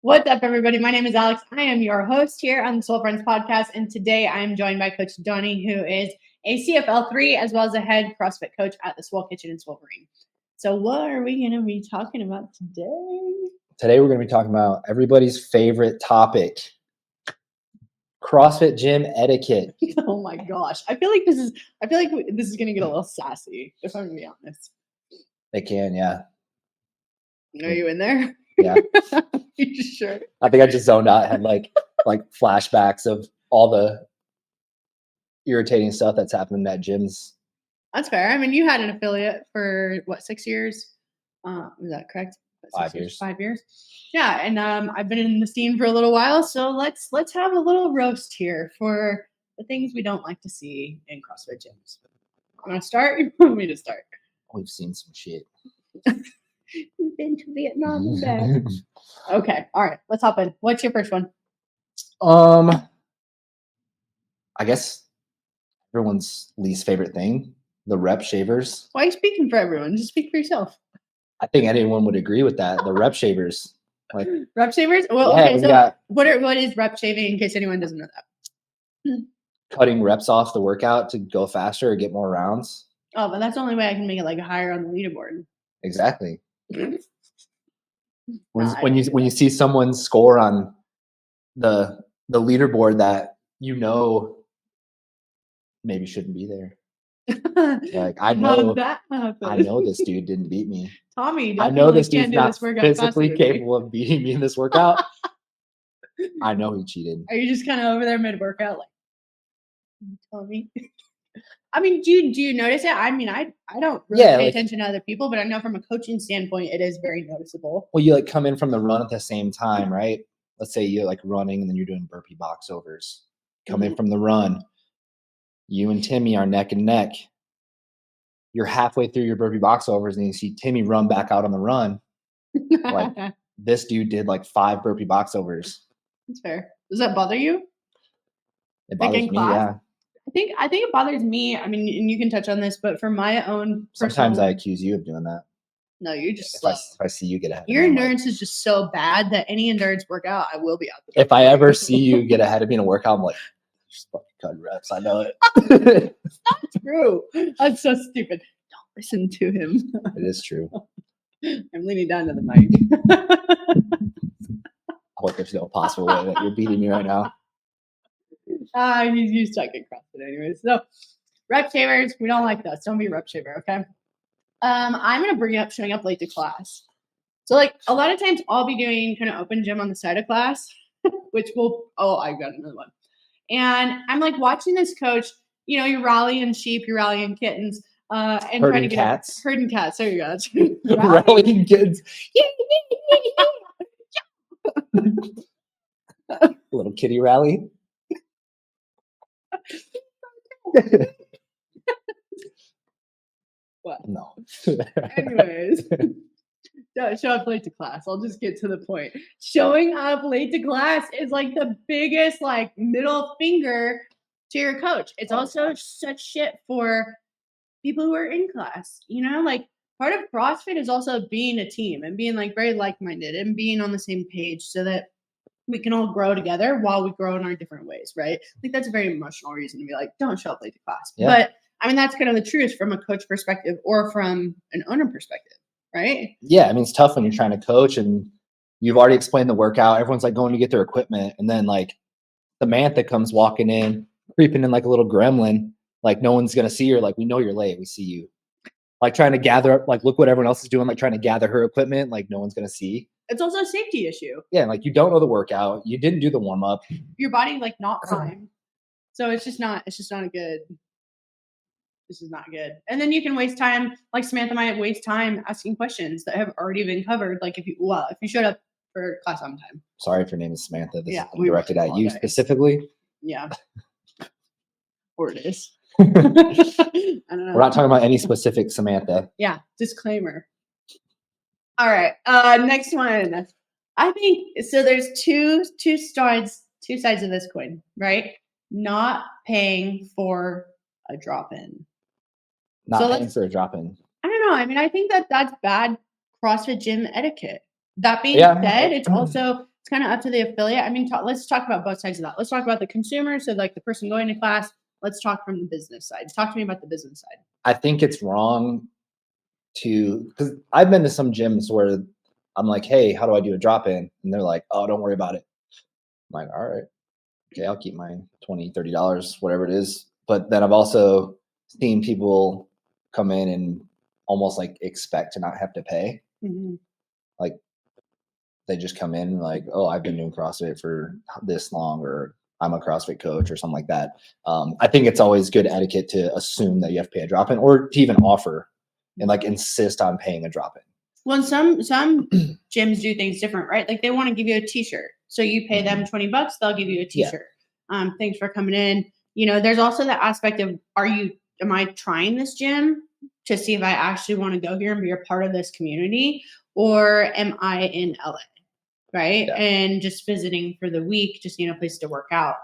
What's up, everybody? My name is Alex. I am your host here on the Swolverine podcast, and today I am joined by Coach Donnie, who is a CFL3 as well as a head CrossFit coach at the Swole Kitchen in Swolverine. So what are we going to be talking about today? Today we're going to be talking about everybody's favorite topic, CrossFit gym etiquette. Oh my gosh. I feel like this is going to get a little sassy, if I'm going to be honest. It can, yeah. Are you in there? Yeah. You sure? I think I just zoned out. I had like flashbacks of all the irritating stuff that's happened at gyms. That's fair. I mean, you had an affiliate for 6 years? Was that correct? 5 years. 5 years. Yeah, and I've been in the scene for a little while, so let's have a little roast here for the things we don't like to see in CrossFit gyms. You want to start? You want me to start? We've seen some shit. We've been to Vietnam and back. Okay, all right, let's hop in. What's your first one? I guess everyone's least favorite thing, the rep shavers. Why are you speaking for everyone? Just speak for yourself. I think anyone would agree with that. The rep shavers. Like rep shavers? Well, yeah, okay, so what is rep shaving in case anyone doesn't know that? Cutting reps off the workout to go faster or get more rounds. Oh, but that's the only way I can make it like higher on the leaderboard. Exactly. When you see someone's score on the leaderboard that you know maybe shouldn't be there. Like I know this dude didn't beat me. Tommy, I know this dude's not physically capable of beating me in this workout. I know he cheated. Are you just kind of over there mid-workout like, Tommy? I mean, do you notice it? I mean, I don't really pay attention to other people, but I know from a coaching standpoint, it is very noticeable. Well, you like come in from the run at the same time, right? Let's say you're like running and then you're doing burpee box overs. Come in from the run. You and Timmy are neck and neck. You're halfway through your burpee box overs and you see Timmy run back out on the run. Like this dude did like 5 burpee box overs. That's fair. Does that bother you? It bothers me, yeah. I think it bothers me. I mean, and you can touch on this, but for my own sometimes I accuse you of doing that. No, you're just if I see you get ahead. Your endurance is just so bad that any endurance workout, I will be out there. If I ever see you get ahead of me in a workout, I'm like, just fucking cut reps. I know it. It's not true. That's so stupid. Don't listen to him. It is true. I'm leaning down to the mic. There's no possible way that you're beating me right now. You suck at CrossFit anyways. So rep shavers, we don't like those. Don't be a rep shaver, okay? I'm gonna bring up showing up late to class. So like a lot of times I'll be doing kind of open gym on the side of class, which I got another one. And I'm like watching this coach, you're rallying sheep, you're rallying kittens, and herding trying to get cats. Herding cats. There you go. Rallying kids. Little kitty rally. What? No. Anyways, don't show up late to class. I'll just get to the point. Showing up late to class is like the biggest middle finger to your coach. It's also such shit for people who are in class. Part of CrossFit is also being a team and being very like-minded and being on the same page so that we can all grow together while we grow in our different ways, right? I think that's a very emotional reason to be like, don't show up late to class. Yeah. But I mean, that's kind of the truth from a coach perspective or from an owner perspective, right? Yeah. I mean, it's tough when you're trying to coach and you've already explained the workout. Everyone's going to get their equipment. And then Samantha comes walking in, creeping in like a little gremlin. No one's going to see her. We know you're late. We see you. Trying to gather up, look what everyone else is doing, trying to gather her equipment. No one's going to see. It's also a safety issue. Yeah, you don't know the workout. You didn't do the warm up. Your body not primed. So it's just not a good. This is not good. And then you can waste time, Samantha might waste time asking questions that have already been covered. If you showed up for class on time. Sorry if your name is Samantha. This is directed at you specifically. Yeah. Or it is. I don't know. We're not talking about any specific Samantha. Yeah. Disclaimer. All right. Next one. I think so. There's two sides of this coin, right? Not paying for a drop-in. Not paying for a drop-in. I don't know. I mean, I think that's bad CrossFit gym etiquette. That being said, it's it's kind of up to the affiliate. I mean, let's talk about both sides of that. Let's talk about the consumer. So like the person going to class, let's talk from the business side. Talk to me about the business side. I think it's wrong because I've been to some gyms where I'm like, hey, how do I do a drop-in? And they're like, oh, don't worry about it. I'm like, all right, okay, I'll keep my $20, $30, whatever it is. But then I've also seen people come in and almost like expect to not have to pay. Mm-hmm. Like they just come in like, oh, I've been doing CrossFit for this long, or I'm a CrossFit coach or something like that. I think it's always good etiquette to assume that you have to pay a drop-in, or to even offer and like insist on paying a drop-in. Well, some gyms do things different, right? Like they want to give you a t-shirt. So you pay them $20, they'll give you a t-shirt. Yeah. Thanks for coming in. You know, there's also the aspect of, am I trying this gym to see if I actually want to go here and be a part of this community, or am I in LA? Right. Yeah. And just visiting for the week, just, a place to work out.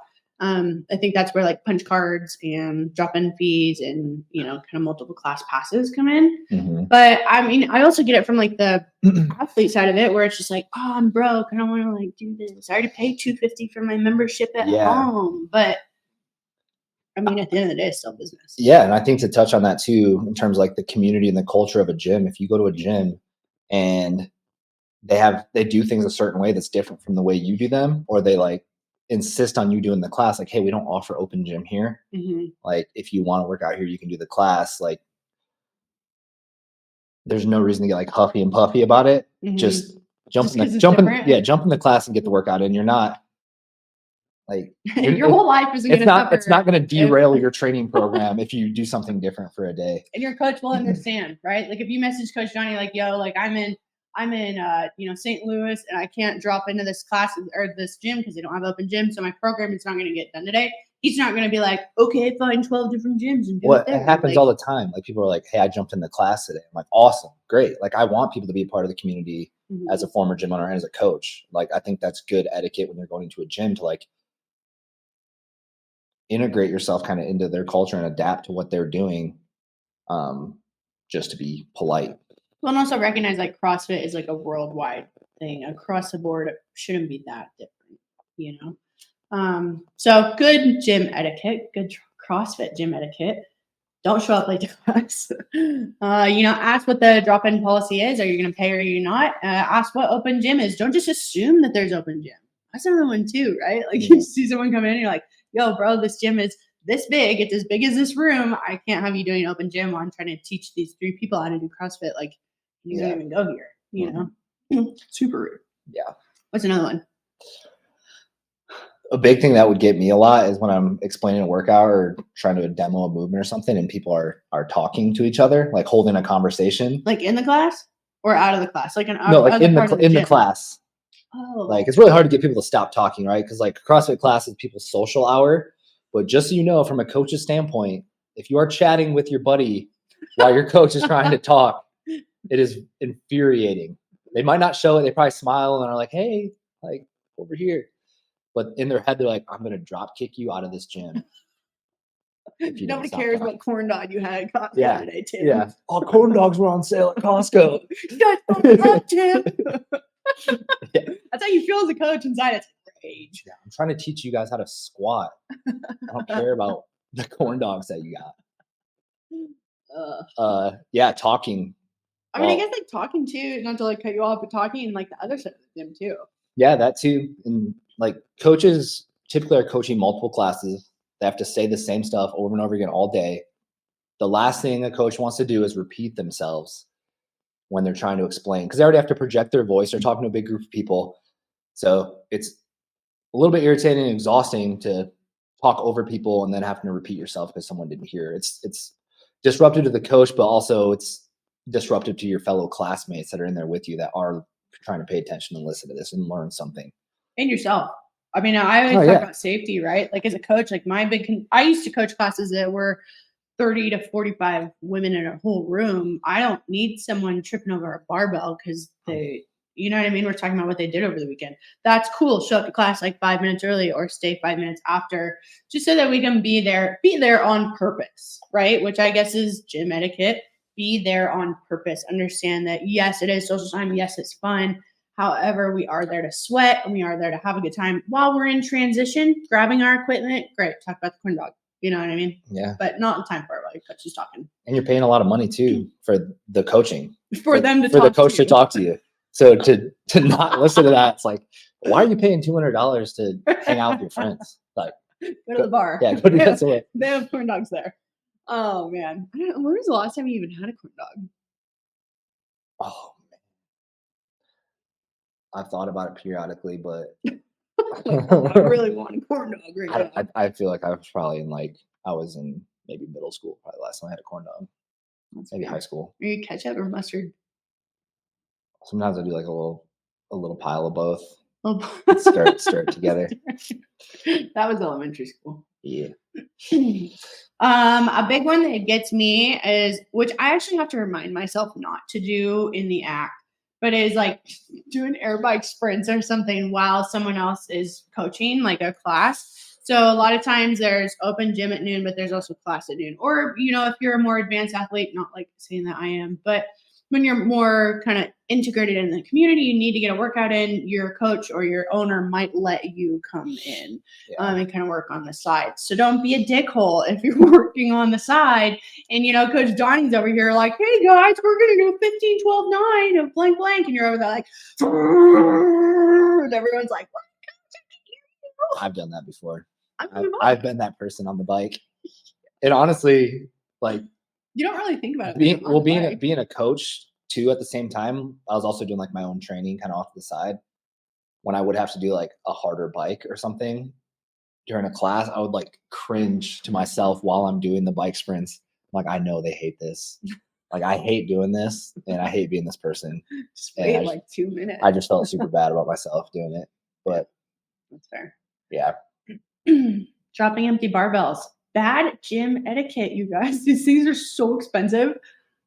I think that's where like punch cards and drop-in fees and, kind of multiple class passes come in. Mm-hmm. But I mean, I also get it from like the athlete side of it, where it's just like, oh, I'm broke. I don't want to like do this. I already paid $250 for my membership at home. But I mean, at the end of the day, it's still business. Yeah. And I think to touch on that too, in terms of like the community and the culture of a gym, if you go to a gym and they do things a certain way that's different from the way you do them, or they like insist on you doing the class, like, hey, we don't offer open gym here. Mm-hmm. Like, if you want to work out here, you can do the class. Like, there's no reason to get like huffy and puffy about it. Mm-hmm. Just jump in the class and get the workout in. You're not like your whole life isn't going to suffer. It's not going to derail your training program if you do something different for a day. And your coach will understand, right? Like if you message Coach Johnny, like, yo, like I'm in St. Louis, and I can't drop into this class or this gym because they don't have open gym. So my program is not going to get done today. He's not going to be like, okay, find 12 different gyms and do it there. It happens all the time. Like people are like, hey, I jumped in the class today. I'm like, awesome. Great. Like I want people to be a part of the community as a former gym owner and as a coach. Like, I think that's good etiquette when you're going into a gym to like integrate yourself kind of into their culture and adapt to what they're doing, just to be polite. Well, and also recognize like CrossFit is like a worldwide thing across the board. It shouldn't be that different, So good gym etiquette, good CrossFit gym etiquette. Don't show up late to class. Ask what the drop-in policy is. Are you going to pay or are you not? Ask what open gym is. Don't just assume that there's open gym. That's another one too, right? Like you see someone come in and you're like, yo, bro, this gym is this big. It's as big as this room. I can't have you doing an open gym while I'm trying to teach these 3 people how to do CrossFit. Like, you don't even go here, Super rude. Yeah. What's another one? A big thing that would get me a lot is when I'm explaining a workout or trying to demo a movement or something, and people are talking to each other, like holding a conversation. Like in the class or out of the class? Like in the class. Oh. Like it's really hard to get people to stop talking, right? Because like CrossFit class is people's social hour. But just so you know, from a coach's standpoint, if you are chatting with your buddy while your coach is trying to talk, it is infuriating. They might not show it. They probably smile and are like, hey, like over here. But in their head, they're like, I'm going to drop kick you out of this gym. Nobody cares what corn dog you had at Costco today, Tim. Yeah. All corn dogs were on sale at Costco. You guys don't know, Tim. That's how you feel as a coach inside. It's rage. Yeah, I'm trying to teach you guys how to squat. I don't care about the corn dogs that you got. Talking. I mean, I guess like talking too, not to like cut you off, but talking and like the other side of them too. Yeah, that too. And like coaches typically are coaching multiple classes. They have to say the same stuff over and over again all day. The last thing a coach wants to do is repeat themselves when they're trying to explain, because they already have to project their voice. They're talking to a big group of people. So it's a little bit irritating and exhausting to talk over people and then having to repeat yourself because someone didn't hear. It's disruptive to the coach, but also it's disruptive to your fellow classmates that are in there with you that are trying to pay attention and listen to this and learn something. And yourself. I mean, I always talk about safety, right? Like as a coach, like I used to coach classes that were 30 to 45 women in a whole room. I don't need someone tripping over a barbell because they, you know what I mean? We're talking about what they did over the weekend. That's cool. Show up to class like 5 minutes early or stay 5 minutes after, just so that we can be there on purpose, right? Which I guess is gym etiquette. Be there on purpose. Understand that, yes, it is social time. Yes, it's fun. However, we are there to sweat and we are there to have a good time while we're in transition, grabbing our equipment. Great. Talk about the corn dog. You know what I mean? Yeah. But not in time for it while your coach is talking. And you're paying a lot of money too for the coaching. For them to for talk the coach to to talk to you. So to not listen to that, it's like, why are you paying $200 to hang out with your friends? Like, go to the bar. Yeah, go to that's it. They have corn dogs there. Oh man. I don't know. When was the last time you even had a corn dog? Oh man. I've thought about it periodically, but Like, oh, I really want a corn dog right now. I feel like I was probably I was in maybe middle school, probably last time I had a corn dog. Maybe high school. Are you ketchup or mustard? Sometimes I do like a little pile of both. Oh. Stir it together. That was elementary school. Yeah. A big one that gets me is, which I actually have to remind myself not to do in the act, but is like doing air bike sprints or something while someone else is coaching, like a class. So a lot of times there's open gym at noon, but there's also class at noon. Or, if you're a more advanced athlete, not like saying that I am, but when you're more kind of integrated in the community, you need to get a workout in, your coach or your owner might let you come in and kind of work on the side. So don't be a dickhole if you're working on the side. And, Coach Donnie's over here like, hey, guys, we're going to do 15, 12, 9 of blank, blank. And you're over there like, and everyone's like, what? I've done that before. I've been that person on the bike. And honestly, like, you don't really think about it. Being a coach too at the same time, I was also doing like my own training kind of off to the side. When I would have to do like a harder bike or something during a class, I would like cringe to myself while I'm doing the bike sprints. Like, I know they hate this. Like, I hate doing this and I hate being this person. Just wait like 2 minutes. I just felt super bad about myself doing it. But that's fair. Yeah. Dropping empty barbells. Bad gym etiquette, you guys. These things are so expensive.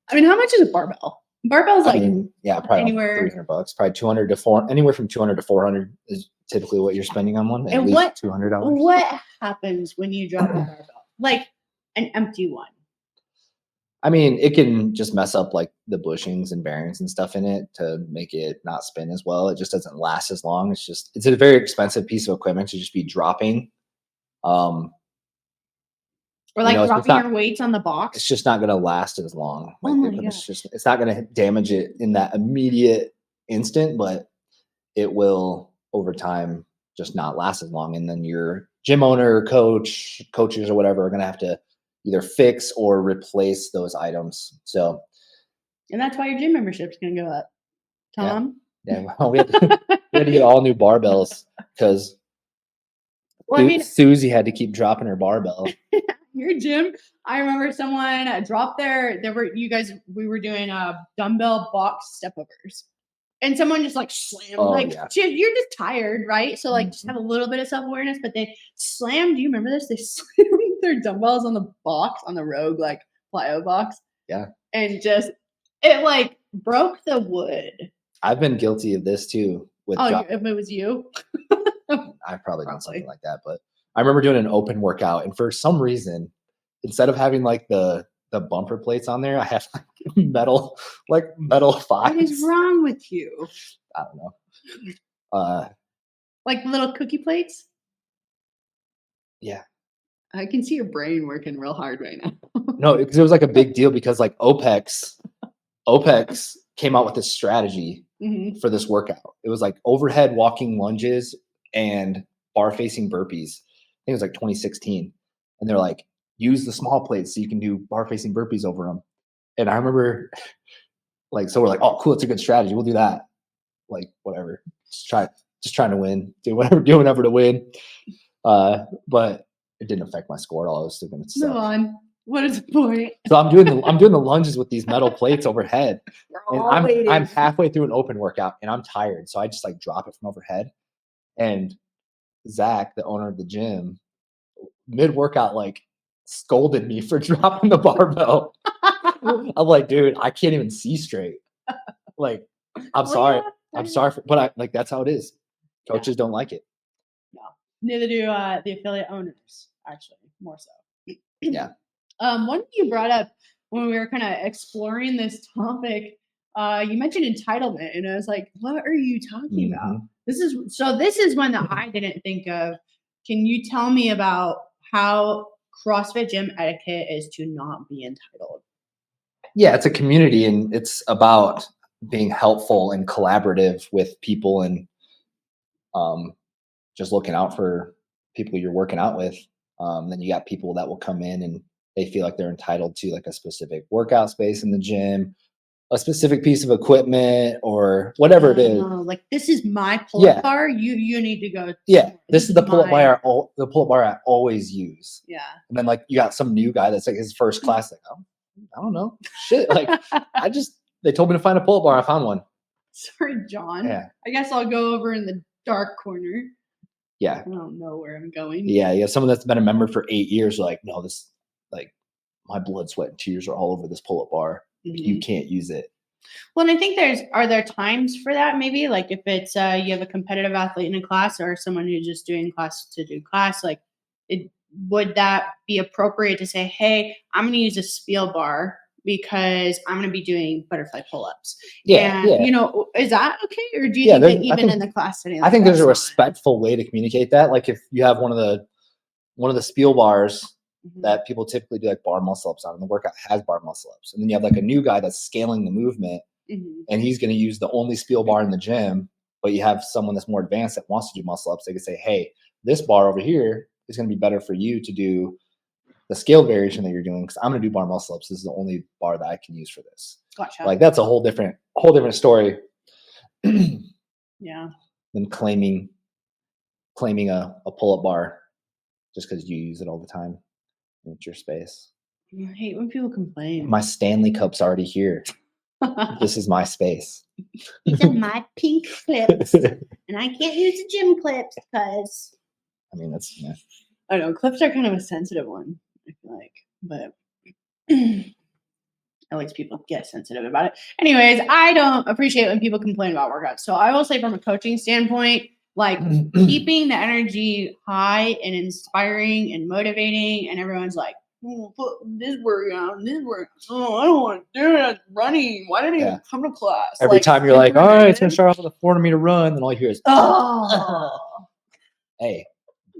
I mean, how much is a barbell? Barbell's probably anywhere $300. Probably 200 to 400. Anywhere from 200 to 400 is typically what you're spending on one. And what $200? What happens when you drop a barbell? Like an empty one. I mean, it can just mess up like the bushings and bearings and stuff in it to make it not spin as well. It just doesn't last as long. It's a very expensive piece of equipment to just be dropping. Or like dropping your weights on the box. It's just not going to last as long. Like, oh my gosh. It's not going to damage it in that immediate instant, but it will over time just not last as long. And then your gym owner, coaches or whatever are going to have to either fix or replace those items. So, and that's why your gym membership is going to go up. Tom? Yeah, well, we had to get all new barbells because Susie had to keep dropping her barbell. Your gym, I remember someone dropped we were doing dumbbell box stepovers. And someone just like slammed, you're just tired, right? So like just have a little bit of self-awareness, but they slammed, do you remember this? They slammed their dumbbells on the box, on the Rogue, like plyo box. Yeah. And it like broke the wood. I've been guilty of this too. If it was you? I've probably done something like that, but I remember doing an open workout, and for some reason, instead of having like the bumper plates on there, I have like metal fives. What is wrong with you? I don't know. Like little cookie plates? Yeah. I can see your brain working real hard right now. No, because it was like a big deal because like OPEX came out with this strategy for this workout. It was like overhead walking lunges and bar facing burpees. I think it was like 2016. And they're like, use the small plates so you can do bar facing burpees over them. And I remember so we're like, oh, cool. It's a good strategy. We'll do that. Like, whatever. Just trying to win. Do whatever to win. But it didn't affect my score at all. I was still going to suck. Move on. What is the point? So I'm doing the lunges with these metal plates overhead. And I'm halfway through an open workout and I'm tired. So I just like drop it from overhead. And Zach, the owner of the gym, mid-workout, like scolded me for dropping the barbell. I'm like, dude, I can't even see straight. Like, I'm sorry. Yeah, I'm sorry. But that's how it is. Coaches don't like it. No. Neither do the affiliate owners, actually, more so. Yeah. One thing you brought up when we were kind of exploring this topic you mentioned entitlement, and I was like, what are you talking about? Mhm. This is one that I didn't think of. Can you tell me about how CrossFit gym etiquette is to not be entitled? Yeah, it's a community, and it's about being helpful and collaborative with people, and um, just looking out for people you're working out with. Then you got people that will come in and they feel like they're entitled to like a specific workout space in the gym, a specific piece of equipment, or whatever it is. Like, this is my pull-up Yeah. bar. You need to go. Yeah, this is the pull-up my- bar. The pull-up bar I always use. Yeah. And then like you got some new guy that's like his first class. Like, oh, I don't know, shit. Like they told me to find a pull-up bar. I found one. Sorry, John. Yeah. I guess I'll go over in the dark corner. Yeah. I don't know where I'm going. Yeah, you have someone that's been a member for 8 years. Like, no, this, like, my blood, sweat, and tears are all over this pull-up bar. You can't use it. Well, and I think are there times for that, maybe? Like if it's you have a competitive athlete in a class or someone who's just doing class to do class, like would that be appropriate to say, hey, I'm going to use a spiel bar because I'm going to be doing butterfly pull-ups? Yeah, and, yeah. Is that okay? Or do you think that even in the class setting? I think there's a respectful way to communicate that. Like if you have one of the spiel bars that people typically do like bar muscle ups on, and the workout has bar muscle ups, and then you have like a new guy that's scaling the movement, and he's going to use the only spiel bar in the gym, but you have someone that's more advanced that wants to do muscle ups. They could say, hey, this bar over here is going to be better for you to do the scale variation that you're doing, because I'm going to do bar muscle ups. This is the only bar that I can use for this. Gotcha. Like that's a whole different story. Yeah. Than claiming a pull-up bar just because you use it all the time. It's your space. I hate when people complain. My Stanley Cup's already here. This is my space. These are my pink clips, and I can't use the gym clips because. I mean, that's. Yeah. I know clips are kind of a sensitive one, I feel like, but at least people get sensitive about it. Anyways, I don't appreciate when people complain about workouts. So I will say, from a coaching standpoint, like keeping the energy high and inspiring and motivating, and everyone's like, put this workout, this workout. Oh, I don't want to do it. Running. Why didn't I even come to class? Every time you're like, all right, it's going to start off with a 400-meter run. And all you hear is, oh. Hey,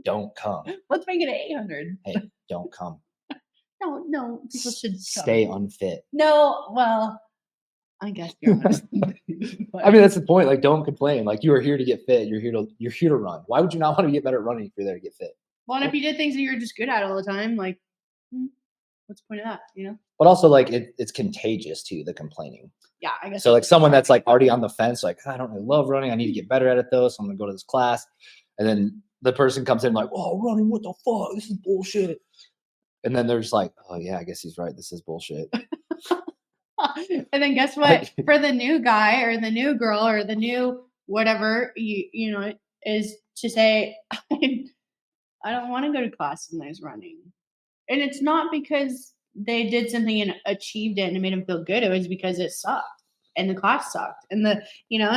don't come. Let's make it 800. Hey, don't come. No, people should stay unfit. No, well, I guess you're honest. I mean, that's the point. Like, don't complain. Like, you are here to get fit. You're here to run. Why would you not want to get better at running if you're there to get fit? Well, and if you did things that you're just good at all the time, like, what's the point of that? But also, like, it's contagious too, the complaining. Yeah, I guess. So, like, someone that's like already on the fence, like, I don't really love running. I need to get better at it though. So I'm gonna go to this class, and then the person comes in like, oh, running, what the fuck? This is bullshit. And then they're just like, oh yeah, I guess he's right. This is bullshit. And then guess what? For the new guy or the new girl or the new whatever, is to say, I don't want to go to class when there's running. And it's not because they did something and achieved it and it made them feel good. It was because it sucked and the class sucked. And and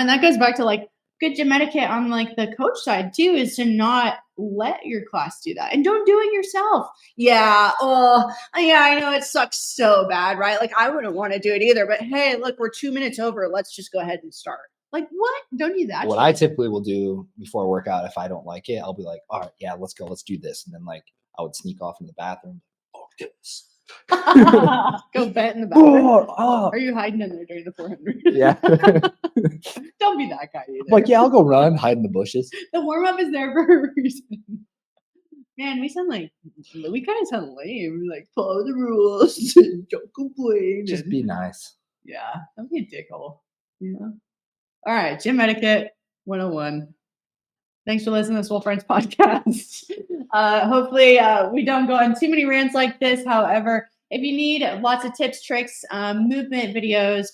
that goes back to like good gym etiquette on like the coach side too, is to not let your class do that and don't do it yourself. Yeah. Oh, yeah. I know it sucks so bad, right? Like I wouldn't want to do it either, but hey, look, we're 2 minutes over. Let's just go ahead and start. Like what? Don't do that. What I typically will do before a workout, if I don't like it, I'll be like, all right, yeah, let's go. Let's do this. And then like I would sneak off in the bathroom. Fuck this. Go bet in the bathroom. Oh. Are you hiding in there during the 400? Yeah. Don't be that guy either. Like, yeah, I'll go run, hide in the bushes. The warm up is there for a reason. Man, we kind of sound lame. We're like, follow the rules, don't complain. Just be nice. Yeah, don't be a dickhole. All right, gym etiquette 101. Thanks for listening to the Swole Friends podcast. Hopefully we don't go on too many rants like this. However, if you need lots of tips, tricks, movement videos,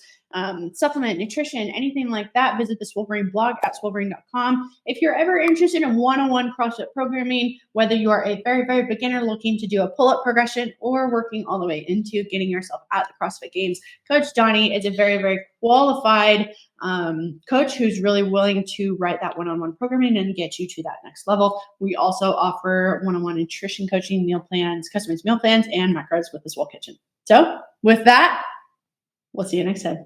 supplement, nutrition, anything like that, visit the Swolverine blog at swolverine.com. If you're ever interested in one-on-one CrossFit programming, whether you are a very, very beginner looking to do a pull-up progression or working all the way into getting yourself at the CrossFit Games, Coach Donnie is a very, very qualified coach who's really willing to write that one-on-one programming and get you to that next level. We also offer one-on-one nutrition coaching, meal plans, customized meal plans, and macros with the Swole Kitchen. So with that, we'll see you next time.